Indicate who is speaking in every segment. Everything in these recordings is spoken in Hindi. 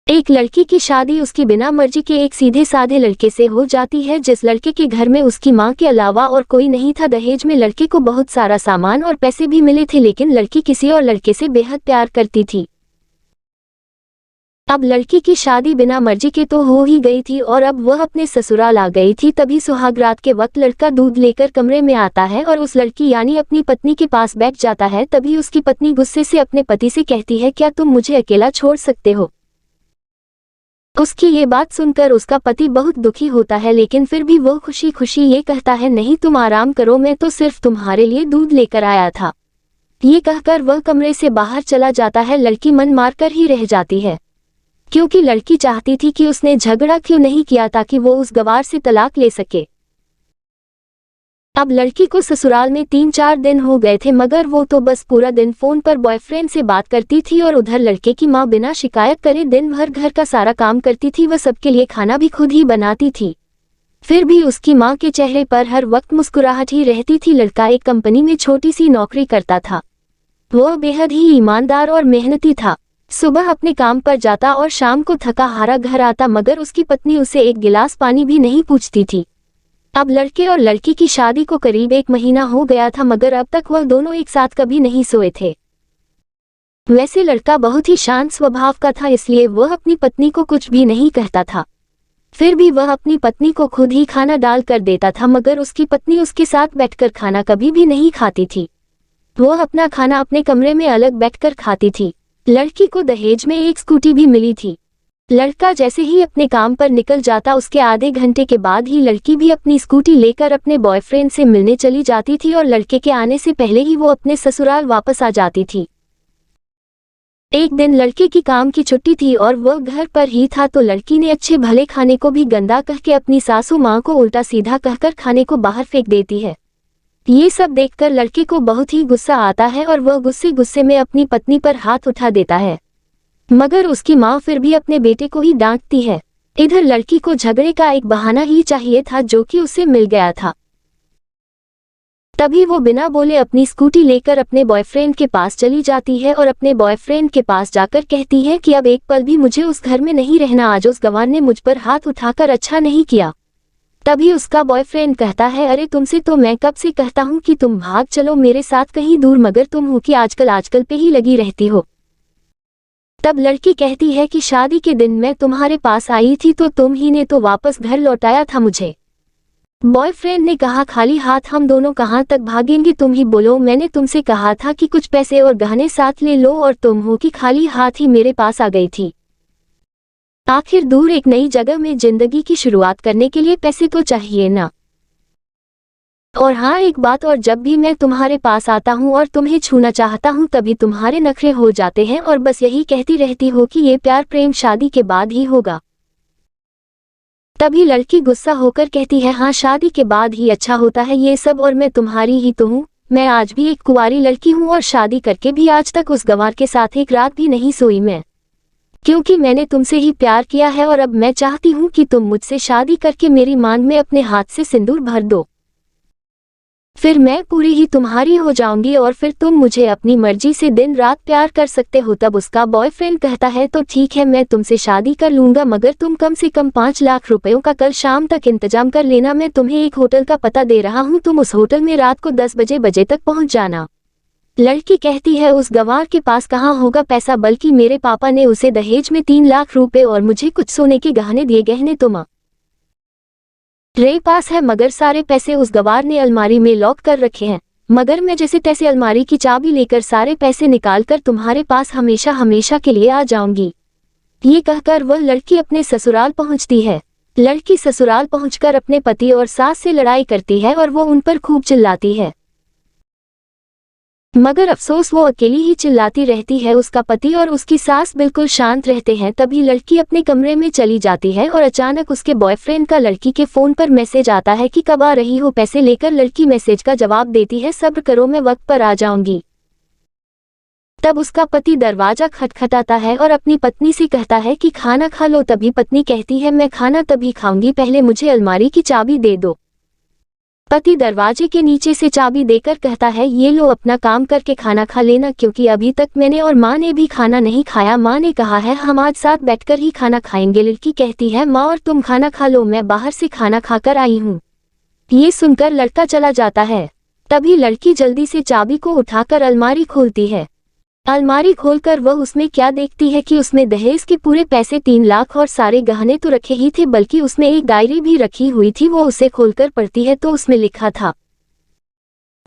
Speaker 1: एक लड़की की शादी उसकी बिना मर्जी के एक सीधे साधे लड़के से हो जाती है, जिस लड़के के घर में उसकी मां के अलावा और कोई नहीं था। दहेज में लड़के को बहुत सारा सामान और पैसे भी मिले थे, लेकिन लड़की किसी और लड़के से बेहद प्यार करती थी। अब लड़की की शादी बिना मर्जी के तो हो ही गई थी और अब वह अपने ससुराल आ गई थी। तभी सुहागरात के वक्त लड़का दूध लेकर कमरे में आता है और उस लड़की यानी अपनी पत्नी के पास बैठ जाता है। तभी उसकी पत्नी गुस्से से अपने पति से कहती है, क्या तुम मुझे अकेला छोड़ सकते हो? उसकी ये बात सुनकर उसका पति बहुत दुखी होता है, लेकिन फिर भी वो खुशी खुशी ये कहता है, नहीं तुम आराम करो, मैं तो सिर्फ तुम्हारे लिए दूध लेकर आया था। ये कहकर वह कमरे से बाहर चला जाता है। लड़की मन मारकर ही रह जाती है, क्योंकि लड़की चाहती थी कि उसने झगड़ा क्यों नहीं किया ताकि वो उस गवार से तलाक ले सके। अब लड़की को ससुराल में 3-4 दिन हो गए थे, मगर वो तो बस पूरा दिन फोन पर बॉयफ्रेंड से बात करती थी और उधर लड़के की माँ बिना शिकायत करे दिन भर घर का सारा काम करती थी। वह सबके लिए खाना भी खुद ही बनाती थी, फिर भी उसकी माँ के चेहरे पर हर वक्त मुस्कुराहट ही रहती थी। लड़का एक कंपनी में छोटी सी नौकरी करता था। वह बेहद ही ईमानदार और मेहनती था। सुबह अपने काम पर जाता और शाम को थका हारा घर आता, मगर उसकी पत्नी उसे एक गिलास पानी भी नहीं पूछती थी। अब लड़के और लड़की की शादी को करीब 1 महीना हो गया था, मगर अब तक वह दोनों एक साथ कभी नहीं सोए थे। वैसे लड़का बहुत ही शांत स्वभाव का था, इसलिए वह अपनी पत्नी को कुछ भी नहीं कहता था। फिर भी वह अपनी पत्नी को खुद ही खाना डाल कर देता था, मगर उसकी पत्नी उसके साथ बैठकर खाना कभी भी नहीं खाती थी। वह अपना खाना अपने कमरे में अलग बैठकर खाती थी। लड़की को दहेज में एक स्कूटी भी मिली थी। लड़का जैसे ही अपने काम पर निकल जाता, उसके आधे घंटे के बाद ही लड़की भी अपनी स्कूटी लेकर अपने बॉयफ्रेंड से मिलने चली जाती थी और लड़के के आने से पहले ही वो अपने ससुराल वापस आ जाती थी। एक दिन लड़के की काम की छुट्टी थी और वह घर पर ही था, तो लड़की ने अच्छे भले खाने को भी गंदा कह के अपनी सासू माँ को उल्टा सीधा कहकर खाने को बाहर फेंक देती है। ये सब देखकर लड़के को बहुत ही गुस्सा आता है और वह गुस्से गुस्से में अपनी पत्नी पर हाथ उठा देता है, मगर उसकी माँ फिर भी अपने बेटे को ही डांटती है। इधर लड़की को झगड़े का एक बहाना ही चाहिए था, जो कि उसे मिल गया था। तभी वो बिना बोले अपनी स्कूटी लेकर अपने बॉयफ्रेंड के पास चली जाती है और अपने बॉयफ्रेंड के पास जाकर कहती है कि अब एक पल भी मुझे उस घर में नहीं रहना, आज उस गवार ने मुझ पर हाथ उठाकर अच्छा नहीं किया। तभी उसका बॉयफ्रेंड कहता है, अरे तुमसे तो मैं कब से कहता हूँ कि तुम भाग चलो मेरे साथ कहीं दूर, मगर तुम हो कि आजकल पे ही लगी रहती हो। तब लड़की कहती है कि शादी के दिन मैं तुम्हारे पास आई थी तो तुम ही ने तो वापस घर लौटाया था मुझे। बॉयफ्रेंड ने कहा, खाली हाथ हम दोनों कहाँ तक भागेंगे, तुम ही बोलो, मैंने तुमसे कहा था कि कुछ पैसे और गहने साथ ले लो और तुम हो कि खाली हाथ ही मेरे पास आ गई थी। आखिर दूर एक नई जगह में जिंदगी की शुरुआत करने के लिए पैसे तो चाहिए ना। और हाँ एक बात और, जब भी मैं तुम्हारे पास आता हूँ और तुम्हें छूना चाहता हूँ तभी तुम्हारे नखरे हो जाते हैं और बस यही कहती रहती हो कि ये प्यार प्रेम शादी के बाद ही होगा। तभी लड़की गुस्सा होकर कहती है, हाँ शादी के बाद ही अच्छा होता है ये सब, और मैं तुम्हारी ही तो हूँ। मैं आज भी एक कुंवारी लड़की हूँ और शादी करके भी आज तक उस गंवार के साथ एक रात भी नहीं सोई मैं, क्योंकि मैंने तुमसे ही प्यार किया है और अब मैं चाहती हूँ कि तुम मुझसे शादी करके मेरी मांग में अपने हाथ से सिंदूर भर दो, फिर मैं पूरी ही तुम्हारी हो जाऊंगी और फिर तुम मुझे अपनी मर्जी से दिन रात प्यार कर सकते हो। तब उसका बॉयफ्रेंड कहता है, तो ठीक है मैं तुमसे शादी कर लूंगा, मगर तुम कम से कम 5 लाख रुपयों का कल शाम तक इंतजाम कर लेना। मैं तुम्हें एक होटल का पता दे रहा हूँ, तुम उस होटल में रात को 10 बजे तक पहुँच जाना। लड़की कहती है, उस गंवार के पास कहाँ होगा पैसा, बल्कि मेरे पापा ने उसे दहेज में 3 लाख रुपए और मुझे कुछ सोने के गहने दिए। गहने तो रे पास है, मगर सारे पैसे उस गंवार ने अलमारी में लॉक कर रखे हैं, मगर मैं जैसे तैसे अलमारी की चाबी लेकर सारे पैसे निकालकर तुम्हारे पास हमेशा हमेशा के लिए आ जाऊंगी। ये कहकर वह लड़की अपने ससुराल पहुंचती है। लड़की ससुराल पहुंचकर अपने पति और सास से लड़ाई करती है और वो उन पर खूब चिल्लाती है, मगर अफसोस वो अकेली ही चिल्लाती रहती है। उसका पति और उसकी सास बिल्कुल शांत रहते हैं। तभी लड़की अपने कमरे में चली जाती है और अचानक उसके बॉयफ्रेंड का लड़की के फोन पर मैसेज आता है कि कब आ रही हो पैसे लेकर। लड़की मैसेज का जवाब देती है, सब्र करो मैं वक्त पर आ जाऊंगी। तब उसका पति दरवाजा खटखटाता है और अपनी पत्नी से कहता है कि खाना खा लो। तभी पत्नी कहती है, मैं खाना तभी खाऊंगी, पहले मुझे अलमारी की चाबी दे दो। पति दरवाजे के नीचे से चाबी देकर कहता है, ये लो अपना काम करके खाना खा लेना, क्योंकि अभी तक मैंने और माँ ने भी खाना नहीं खाया। माँ ने कहा है हम आज साथ बैठकर ही खाना खाएंगे। लड़की कहती है, माँ और तुम खाना खा लो, मैं बाहर से खाना खाकर आई हूँ। ये सुनकर लड़का चला जाता है। तभी लड़की जल्दी से चाबी को उठाकर अलमारी खोलती है। अलमारी खोलकर वह उसमें क्या देखती है कि उसमें दहेज के पूरे पैसे 3 लाख और सारे गहने तो रखे ही थे, बल्कि उसमें एक डायरी भी रखी हुई थी। वो उसे खोलकर पढ़ती है तो उसमें लिखा था,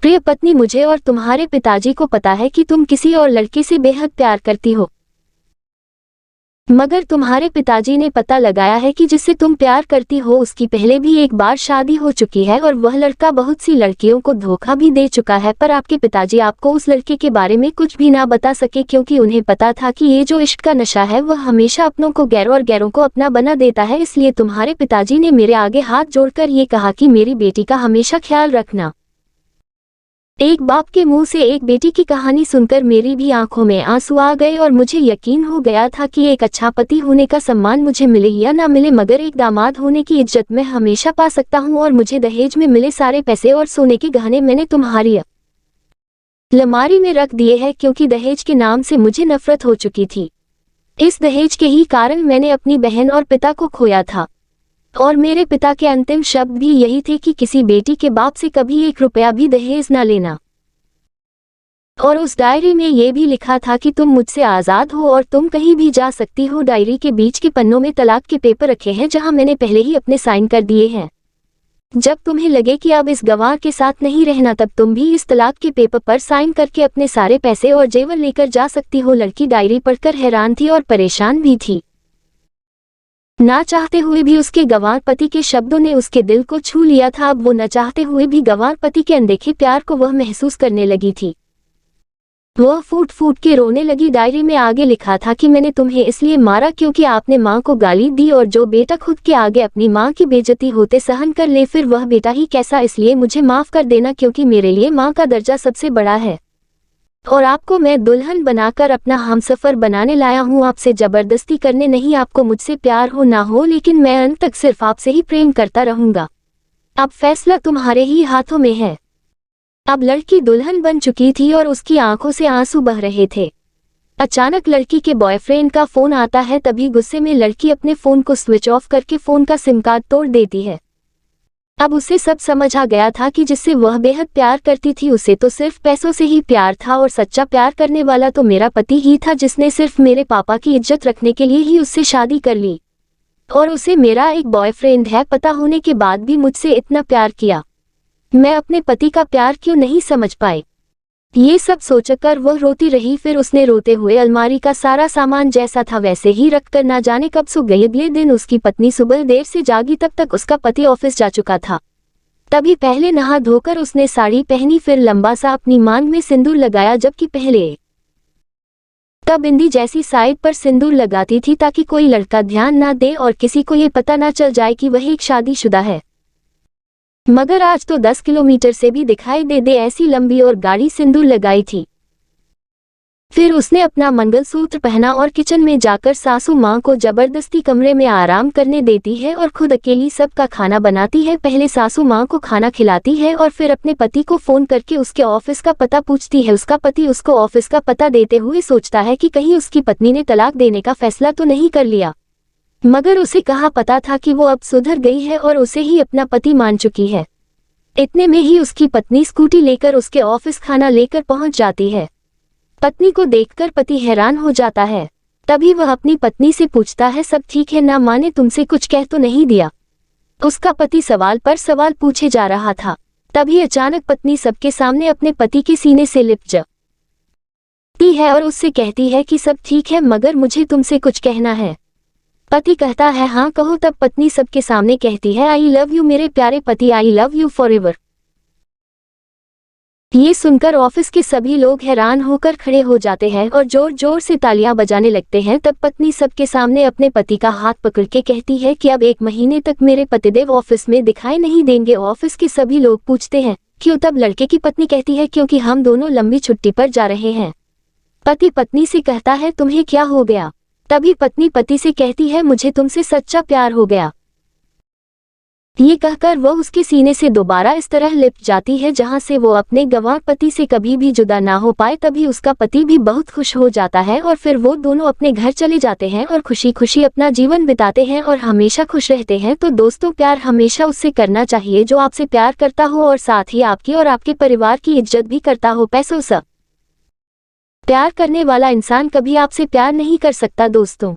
Speaker 1: प्रिय पत्नी, मुझे और तुम्हारे पिताजी को पता है कि तुम किसी और लड़के से बेहद प्यार करती हो, मगर तुम्हारे पिताजी ने पता लगाया है कि जिससे तुम प्यार करती हो उसकी पहले भी एक बार शादी हो चुकी है और वह लड़का बहुत सी लड़कियों को धोखा भी दे चुका है। पर आपके पिताजी आपको उस लड़के के बारे में कुछ भी ना बता सके, क्योंकि उन्हें पता था कि ये जो इश्क का नशा है वह हमेशा अपनों को गैरों और गैरों को अपना बना देता है। इसलिए तुम्हारे पिताजी ने मेरे आगे हाथ जोड़कर ये कहा कि मेरी बेटी का हमेशा ख्याल रखना। एक बाप के मुंह से एक बेटी की कहानी सुनकर मेरी भी आंखों में आंसू आ गए और मुझे यकीन हो गया था कि एक अच्छा पति होने का सम्मान मुझे मिले या ना मिले, मगर एक दामाद होने की इज्जत मैं हमेशा पा सकता हूँ। और मुझे दहेज में मिले सारे पैसे और सोने के गहने मैंने तुम्हारी अलमारी में रख दिए हैं, क्योंकि दहेज के नाम से मुझे नफरत हो चुकी थी। इस दहेज के ही कारण मैंने अपनी बहन और पिता को खोया था, और मेरे पिता के अंतिम शब्द भी यही थे कि किसी बेटी के बाप से कभी 1 रुपया भी दहेज न लेना। और उस डायरी में ये भी लिखा था कि तुम मुझसे आज़ाद हो और तुम कहीं भी जा सकती हो। डायरी के बीच के पन्नों में तलाक के पेपर रखे हैं, जहां मैंने पहले ही अपने साइन कर दिए हैं। जब तुम्हें लगे कि अब इस गवाह के साथ नहीं रहना, तब तुम भी इस तलाक के पेपर पर साइन करके अपने सारे पैसे और जेवर लेकर जा सकती हो। लड़की डायरी पढ़कर हैरान थी और परेशान भी थी। ना चाहते हुए भी उसके गंवार पति के शब्दों ने उसके दिल को छू लिया था। अब वो न चाहते हुए भी गंवार पति के अनदेखे प्यार को वह महसूस करने लगी थी। वह फूट फूट के रोने लगी। डायरी में आगे लिखा था कि मैंने तुम्हें इसलिए मारा क्योंकि आपने माँ को गाली दी, और जो बेटा खुद के आगे अपनी माँ की बेइज्जती होते सहन कर ले, फिर वह बेटा ही कैसा। इसलिए मुझे माफ कर देना, क्योंकि मेरे लिए माँ का दर्जा सबसे बड़ा है, और आपको मैं दुल्हन बनाकर अपना हमसफर बनाने लाया हूँ। आपसे जबरदस्ती करने नहीं। आपको मुझसे प्यार हो ना हो, लेकिन मैं अंत तक सिर्फ आपसे ही प्रेम करता रहूंगा। अब फैसला तुम्हारे ही हाथों में है। अब लड़की दुल्हन बन चुकी थी और उसकी आंखों से आंसू बह रहे थे। अचानक लड़की के बॉयफ्रेंड का फोन आता है। तभी गुस्से में लड़की अपने फोन को स्विच ऑफ करके फोन का सिम कार्ड तोड़ देती है। अब उसे सब समझ आ गया था कि जिससे वह बेहद प्यार करती थी, उसे तो सिर्फ पैसों से ही प्यार था, और सच्चा प्यार करने वाला तो मेरा पति ही था, जिसने सिर्फ मेरे पापा की इज्जत रखने के लिए ही उससे शादी कर ली, और उसे मेरा एक बॉयफ्रेंड है पता होने के बाद भी मुझसे इतना प्यार किया। मैं अपने पति का प्यार क्यों नहीं समझ पाई। ये सब सोचकर वह रोती रही। फिर उसने रोते हुए अलमारी का सारा सामान जैसा था वैसे ही रखकर ना जाने कब सो गई। अगले दिन उसकी पत्नी सुबह देर से जागी, तब तक उसका पति ऑफिस जा चुका था। तभी पहले नहा धोकर उसने साड़ी पहनी, फिर लंबा सा अपनी मांग में सिंदूर लगाया, जबकि पहले तब बिंदी जैसी साइड पर सिंदूर लगाती थी ताकि कोई लड़का ध्यान ना दे और किसी को ये पता ना चल जाए कि वह एक शादीशुदा है। मगर आज तो 10 किलोमीटर से भी दिखाई दे ऐसी लंबी और गाढ़ी सिंदूर लगाई थी। फिर उसने अपना मंगलसूत्र पहना और किचन में जाकर सासू माँ को जबरदस्ती कमरे में आराम करने देती है और खुद अकेली सबका खाना बनाती है। पहले सासू माँ को खाना खिलाती है और फिर अपने पति को फोन करके उसके ऑफिस का पता पूछती है। उसका पति उसको ऑफिस का पता देते हुए सोचता है कि कहीं उसकी पत्नी ने तलाक देने का फैसला तो नहीं कर लिया, मगर उसे कहाँ पता था कि वो अब सुधर गई है और उसे ही अपना पति मान चुकी है। इतने में ही उसकी पत्नी स्कूटी लेकर उसके ऑफिस खाना लेकर पहुंच जाती है। पत्नी को देखकर पति हैरान हो जाता है। तभी वह अपनी पत्नी से पूछता है, सब ठीक है ना, माँ ने तुमसे कुछ कह तो नहीं दिया। उसका पति सवाल पर सवाल पूछे जा रहा था। तभी अचानक पत्नी सबके सामने अपने पति के सीने से लिपट जाती है और उससे कहती है कि सब ठीक है, मगर मुझे तुमसे कुछ कहना है। पति कहता है, हाँ कहो। तब पत्नी सबके सामने कहती है, आई लव यू मेरे प्यारे पति, आई लव यू फॉरएवर। ये सुनकर ऑफिस के सभी लोग हैरान होकर खड़े हो जाते हैं और जोर जोर से तालियां बजाने लगते हैं। तब पत्नी सबके सामने अपने पति का हाथ पकड़ के कहती है कि अब 1 महीने तक मेरे पतिदेव ऑफिस में दिखाई नहीं देंगे। ऑफिस के सभी लोग पूछते हैं क्यों। तब लड़के की पत्नी कहती है, क्योंकि हम दोनों लंबी छुट्टी पर जा रहे हैं। पति पत्नी से कहता है, तुम्हें क्या हो गया। तभी पत्नी पति से कहती है, मुझे तुमसे सच्चा प्यार हो गया। ये कहकर वो उसके सीने से दोबारा इस तरह लिपट जाती है जहां से वो अपने गंवार पति से कभी भी जुदा ना हो पाए। तभी उसका पति भी बहुत खुश हो जाता है और फिर वो दोनों अपने घर चले जाते हैं और खुशी खुशी अपना जीवन बिताते हैं और हमेशा खुश रहते हैं। तो दोस्तों, प्यार हमेशा उससे करना चाहिए जो आपसे प्यार करता हो और साथ ही आपकी और आपके परिवार की इज्जत भी करता हो। पैसों से प्यार करने वाला इंसान कभी आपसे प्यार नहीं कर सकता दोस्तों।